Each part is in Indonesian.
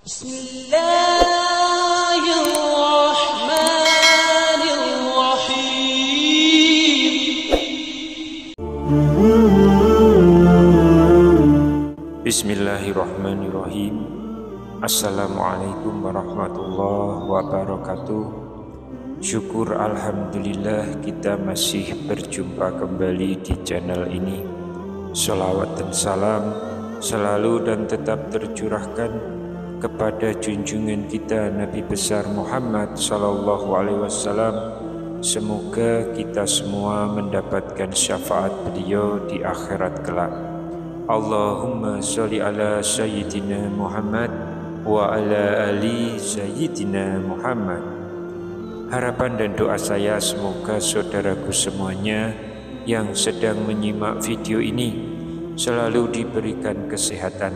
Bismillahirrahmanirrahim. Assalamualaikum warahmatullahi wabarakatuh. Syukur alhamdulillah kita masih berjumpa kembali di channel ini. Shalawat dan salam selalu dan tetap tercurahkan kepada junjungan kita Nabi besar Muhammad sallallahu alaihi wasallam. Semoga kita semua mendapatkan syafaat beliau di akhirat kelak. Allahumma sholli ala sayyidina Muhammad wa ala ali sayyidina Muhammad. Harapan dan doa saya semoga saudaraku semuanya yang sedang menyimak video ini selalu diberikan kesehatan,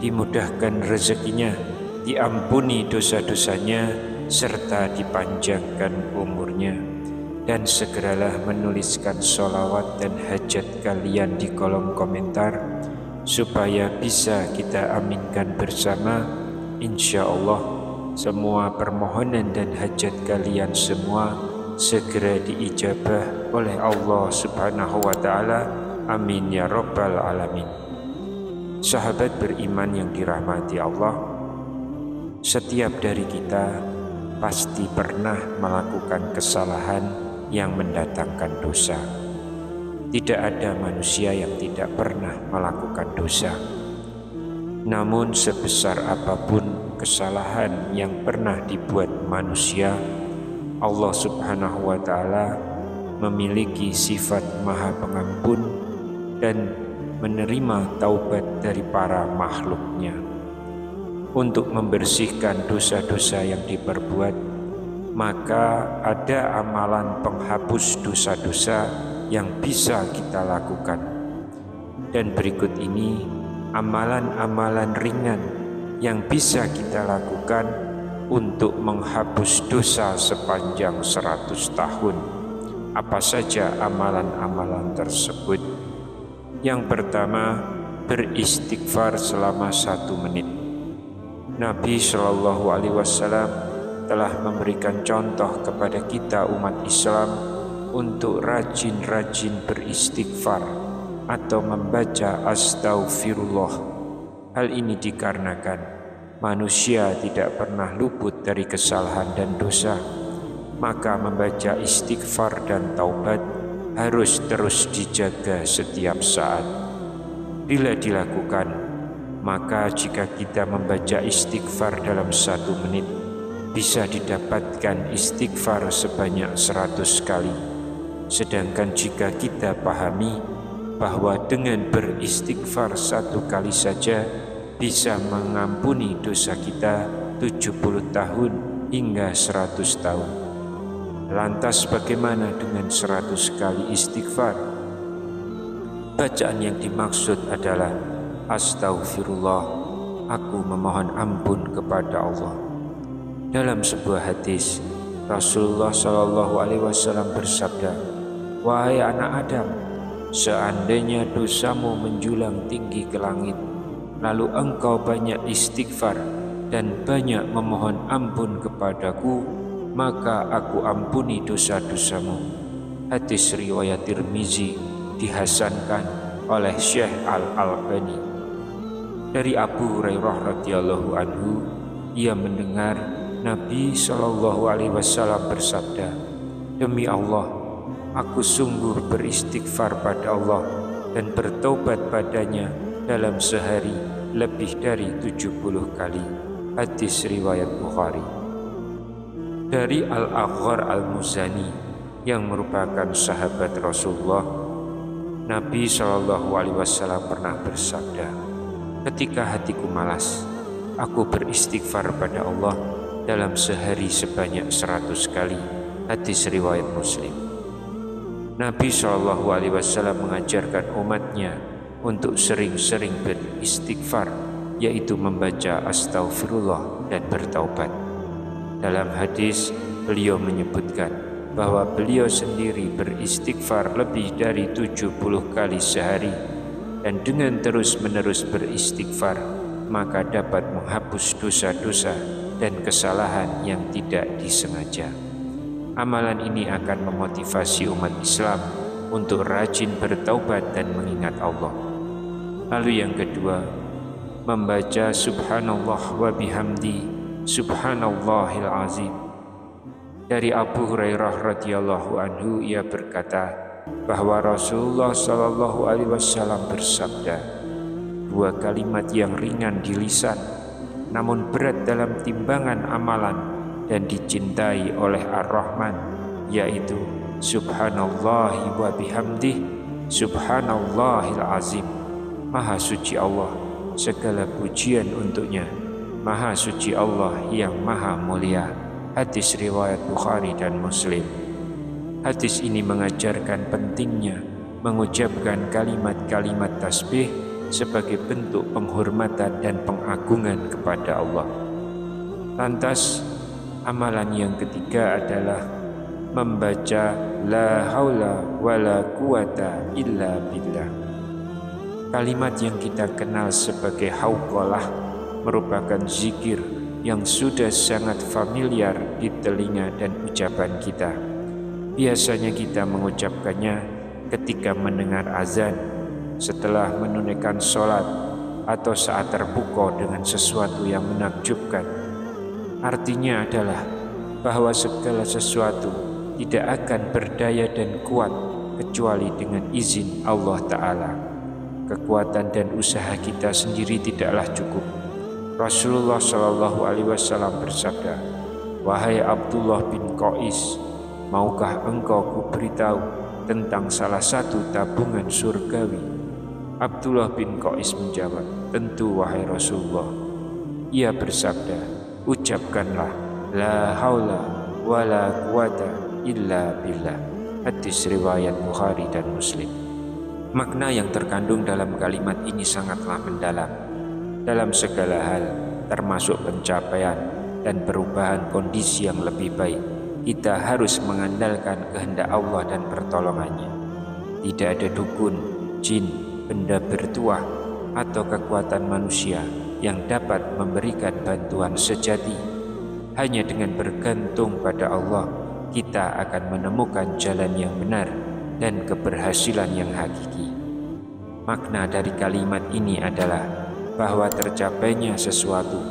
dimudahkan rezekinya, diampuni dosa-dosanya, serta dipanjangkan umurnya. Dan segeralah menuliskan sholawat dan hajat kalian di kolom komentar supaya bisa kita aminkan bersama. Insya Allah semua permohonan dan hajat kalian semua segera diijabah oleh Allah Subhanahu wa Ta'ala. Amin ya Rabbal Alamin. Sahabat beriman yang dirahmati Allah, setiap dari kita pasti pernah melakukan kesalahan yang mendatangkan dosa. Tidak ada manusia yang tidak pernah melakukan dosa. Namun sebesar apapun kesalahan yang pernah dibuat manusia, Allah Subhanahu wa Ta'ala memiliki sifat Maha Pengampun dan menerima taubat dari para makhluknya. Untuk membersihkan dosa-dosa yang diperbuat, maka ada amalan penghapus dosa-dosa yang bisa kita lakukan. Dan berikut ini amalan-amalan ringan yang bisa kita lakukan untuk menghapus dosa sepanjang 100 tahun. Apa saja amalan-amalan tersebut? Yang pertama, beristighfar selama 1 menit. Nabi Shallallahu Alaihi Wasallam telah memberikan contoh kepada kita umat Islam untuk rajin-rajin beristighfar atau membaca astaghfirullah. Hal ini dikarenakan manusia tidak pernah luput dari kesalahan dan dosa, maka membaca istighfar dan taubat harus terus dijaga setiap saat. Bila dilakukan, maka jika kita membaca istighfar dalam 1 menit, bisa didapatkan istighfar sebanyak 100 kali. Sedangkan jika kita pahami bahwa dengan beristighfar 1 kali saja bisa mengampuni dosa kita 70 tahun hingga 100 tahun. Lantas bagaimana dengan 100 kali istighfar? Bacaan yang dimaksud adalah astaghfirullah, aku memohon ampun kepada Allah. Dalam sebuah hadis, Rasulullah Shallallahu Alaihi Wasallam bersabda, "Wahai anak Adam, seandainya dosamu menjulang tinggi ke langit, lalu engkau banyak istighfar dan banyak memohon ampun kepadaku, maka aku ampuni dosa-dosamu." Hadis riwayat Tirmizi, dihasankan oleh Syekh Al-Albani. Dari Abu Hurairah radhiyallahu anhu, ia mendengar Nabi Shallallahu Alaihi Wasallam bersabda, "Demi Allah, aku sungguh beristighfar pada Allah dan bertobat padanya dalam sehari lebih dari 70 kali." Hadis riwayat Bukhari. Dari Al-Aghar Al-Muzani yang merupakan sahabat Rasulullah, Nabi Shallallahu Alaihi Wasallam pernah bersabda, "Ketika hatiku malas, aku beristighfar pada Allah dalam sehari sebanyak 100 kali." Hadis riwayat Muslim. Nabi Shallallahu Alaihi Wasallam mengajarkan umatnya untuk sering-sering beristighfar, yaitu membaca astaghfirullah dan bertaubat. Dalam hadis, beliau menyebutkan bahwa beliau sendiri beristighfar lebih dari 70 kali sehari, dan dengan terus-menerus beristighfar maka dapat menghapus dosa-dosa dan kesalahan yang tidak disengaja. Amalan ini akan memotivasi umat Islam untuk rajin bertaubat dan mengingat Allah. Lalu yang kedua, membaca subhanallah wa bihamdi subhanallahil azim. Dari Abu Hurairah radhiyallahu anhu, ia berkata bahwa Rasulullah sallallahu alaihi wasallam bersabda, dua kalimat yang ringan di lisan namun berat dalam timbangan amalan dan dicintai oleh Ar-Rahman, yaitu subhanallahi wa bihamdih subhanallahil azim. Maha suci Allah, segala pujian untuknya. Maha suci Allah yang maha mulia. Hadis riwayat Bukhari dan Muslim. Hadis ini mengajarkan pentingnya mengucapkan kalimat-kalimat tasbih sebagai bentuk penghormatan dan pengagungan kepada Allah. Lantas, amalan yang ketiga adalah membaca la haula wala quwata illa billah. Kalimat yang kita kenal sebagai hauqalah merupakan zikir yang sudah sangat familiar di telinga dan ucapan kita. Biasanya kita mengucapkannya ketika mendengar azan, setelah menunaikan sholat, atau saat terpukau dengan sesuatu yang menakjubkan. Artinya adalah bahwa segala sesuatu tidak akan berdaya dan kuat kecuali dengan izin Allah Ta'ala. Kekuatan dan usaha kita sendiri tidaklah cukup. Rasulullah Shallallahu Alaihi Wasallam bersabda, wahai Abdullah bin Qais, maukah engkau kuberitahu tentang salah satu tabungan surgawi? Abdullah bin Qais menjawab, tentu wahai Rasulullah. Ia bersabda, ucapkanlah la haula wala quwata illa billah. Hadis riwayat Bukhari dan Muslim. Makna yang terkandung dalam kalimat ini sangatlah mendalam. Dalam segala hal, termasuk pencapaian dan perubahan kondisi yang lebih baik, kita harus mengandalkan kehendak Allah dan pertolongannya. Tidak ada dukun, jin, benda bertuah, atau kekuatan manusia yang dapat memberikan bantuan sejati. Hanya dengan bergantung pada Allah, kita akan menemukan jalan yang benar dan keberhasilan yang hakiki. Makna dari kalimat ini adalah bahwa tercapainya sesuatu,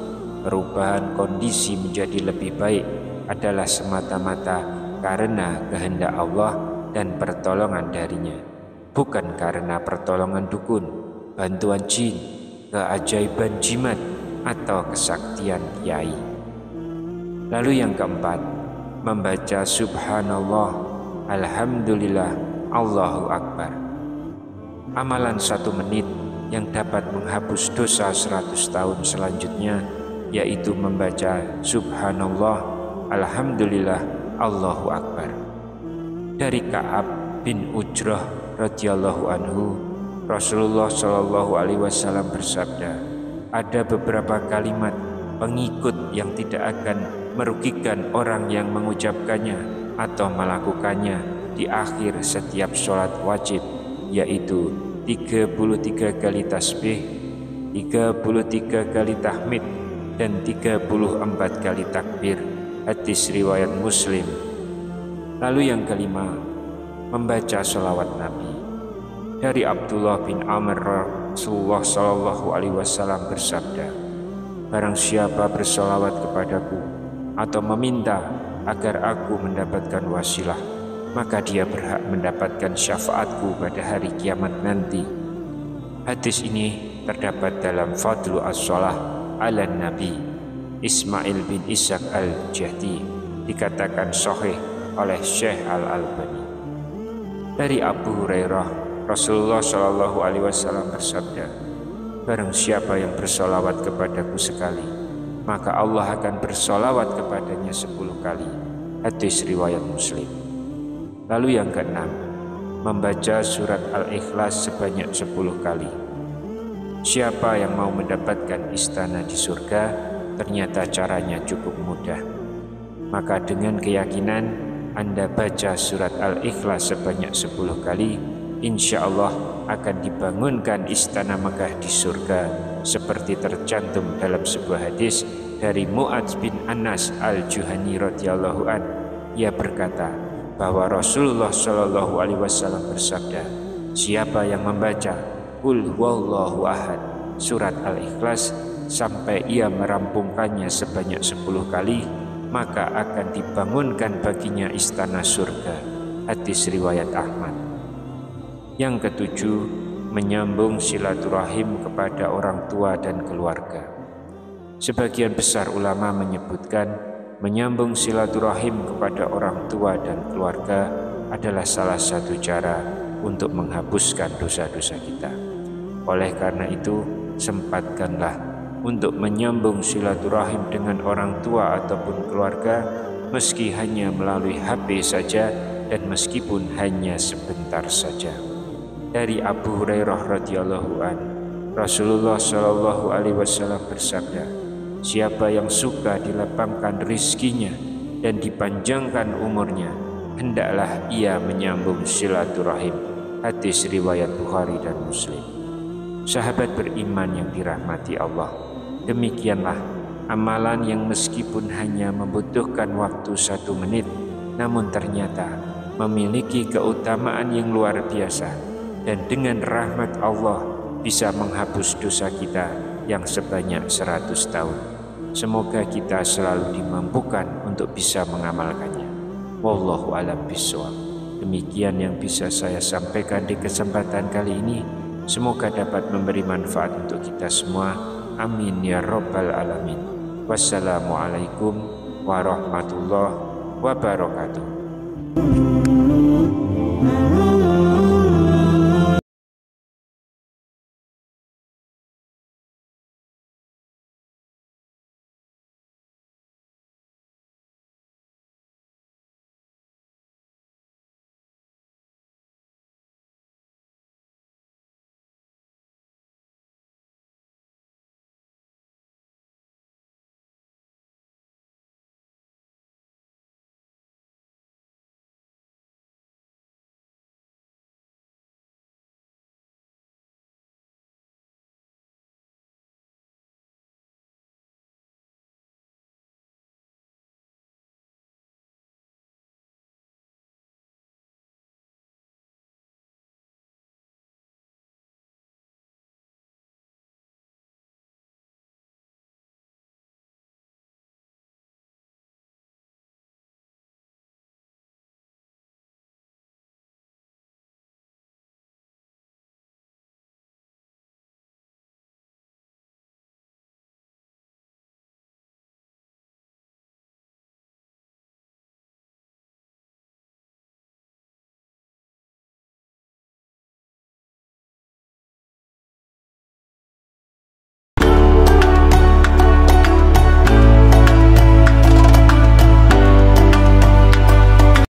perubahan kondisi menjadi lebih baik adalah semata-mata karena kehendak Allah dan pertolongan darinya, bukan karena pertolongan dukun, bantuan jin, keajaiban jimat, atau kesaktian kiai. Lalu yang keempat, membaca subhanallah, alhamdulillah, Allahu Akbar. Amalan 1 menit yang dapat menghapus dosa 100 tahun selanjutnya, yaitu membaca subhanallah, alhamdulillah, Allahu Akbar. Dari Ka'ab bin Ujrah radhiyallahu anhu, Rasulullah Shallallahu Alaihi Wasallam bersabda, ada beberapa kalimat pengikut yang tidak akan merugikan orang yang mengucapkannya atau melakukannya di akhir setiap sholat wajib, yaitu 33 kali tasbih, 33 kali tahmid, dan 34 kali takbir. Hadis riwayat Muslim. Lalu yang kelima, membaca sholawat Nabi. Dari Abdullah bin Amr, Rasulullah Shallallahu Alaihi Wasallam bersabda, barang siapa bersolawat kepadaku atau meminta agar aku mendapatkan wasilah, maka dia berhak mendapatkan syafaatku pada hari kiamat nanti. Hadis ini terdapat dalam Fadlu as-Shalah ala Nabi. Ismail bin Ishaq al-Jahdi dikatakan sahih oleh Syekh Al-Albani. Dari Abu Hurairah, Rasulullah Shallallahu Alaihi Wasallam bersabda, barang siapa yang bersolawat kepadaku sekali, maka Allah akan bersolawat kepadanya 10 kali. Hadis riwayat Muslim. Lalu yang keenam, membaca surat Al-Ikhlas sebanyak 10 kali. Siapa yang mau mendapatkan istana di surga, ternyata caranya cukup mudah. Maka dengan keyakinan Anda baca surat Al-Ikhlas sebanyak 10 kali, insya Allah akan dibangunkan istana megah di surga, seperti tercantum dalam sebuah hadis dari Mu'adz bin Anas al-Juhani radhiyallahu an. Ia berkata bahwa Rasulullah Shallallahu alaihi wasallam bersabda, siapa yang membaca Qul huwallahu ahad surat Al-Ikhlas sampai ia merampungkannya sebanyak 10 kali, maka akan dibangunkan baginya istana surga. Hadis riwayat Ahmad. Yang ketujuh, menyambung silaturahim kepada orang tua dan keluarga. Sebagian besar ulama menyebutkan menyambung silaturahim kepada orang tua dan keluarga adalah salah satu cara untuk menghapuskan dosa-dosa kita. Oleh karena itu, sempatkanlah untuk menyambung silaturahim dengan orang tua ataupun keluarga, meski hanya melalui HP saja dan meskipun hanya sebentar saja. Dari Abu Hurairah radhiyallahu an, Rasulullah Shallallahu alaihi wasallam bersabda, siapa yang suka dilapangkan rizkinya dan dipanjangkan umurnya, hendaklah ia menyambung silaturahim. Hadis riwayat Bukhari dan Muslim. Sahabat beriman yang dirahmati Allah, demikianlah amalan yang meskipun hanya membutuhkan waktu 1 menit, namun ternyata memiliki keutamaan yang luar biasa, dan dengan rahmat Allah bisa menghapus dosa kita yang sebanyak 100 tahun. Semoga kita selalu dimampukan untuk bisa mengamalkannya. Wallahu a'lam bishawab. Demikian yang bisa saya sampaikan di kesempatan kali ini. Semoga dapat memberi manfaat untuk kita semua. Amin ya rabbal alamin. Wassalamualaikum warahmatullahi wabarakatuh.